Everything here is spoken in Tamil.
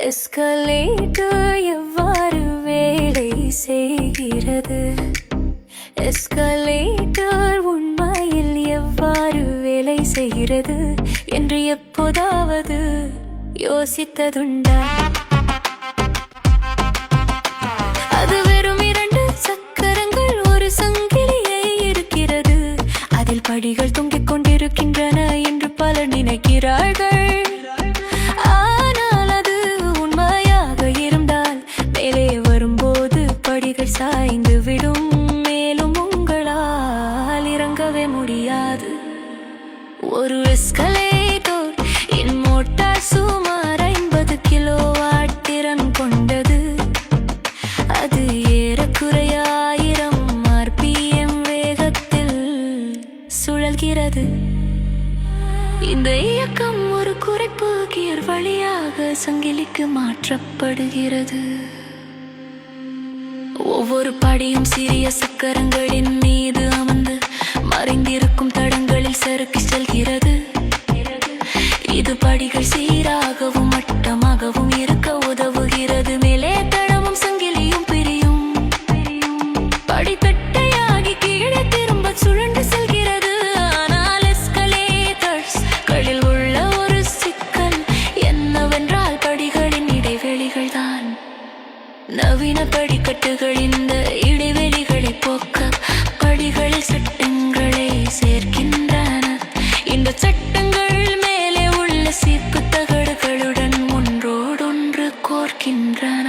எஸ்கலேட்டர் எவ்வாறு வேலை செய்கிறது? எஸ்கலேட்டர் உண்மையில் எவ்வாறு வேலை செய்கிறது என்று எப்போதாவது யோசித்ததுண்டா? அது வெறும் 2 சக்கரங்கள், ஒரு சங்கிலியை இருக்கிறது, அதில் படிகள் தொங்கிக் கொண்டிருக்கின்றன என்று பலர் நினைக்கிறார்கள். சாய்ந்து விடும், மேலும் உங்களால் இறங்கவே முடியாது. ஒரு எஸ்கலேட்டர் இன் மோட்டார் சுமார் 50 கிலோவாட் திறன் கொண்டது. அது ஏறக்குறைய 1000 RPM வேகத்தில் சுழல்கிறது. இந்த இயக்கம் ஒரு குறைப்பு கியர் வழியாக சங்கிலிக்கு மாற்றப்படுகிறது. ஒவ்வொரு படியும் சிறிய சக்கரங்களின் மீது அமர்ந்து மறைந்திருக்கும் தடங்களில் சறுக்கி செல்கிறது. இது படிகள் சீராகவும் மட்டமாகவும் இருக்க உதவுகிறது. மேலே தடமும் சங்கிலியும் பிரியும், படிக்கட்டையாகி கீழே திரும்ப சுழன்று செல்கிறது. ஆனால் எஸ்கலேட்டர்களில் உள்ள ஒரு சிக்கல் என்னவென்றால் படிகளின் இடைவெளிகள் தான். நவீன படிக்கட்டுகள் இந்த இடைவெளிகளை போக்க படிகளில் சட்டங்களை சேர்க்கின்றன. இந்த சட்டங்கள் மேலே உள்ள சீப்பு தகடுகளுடன் ஒன்றோடொன்று கோர்க்கின்றன.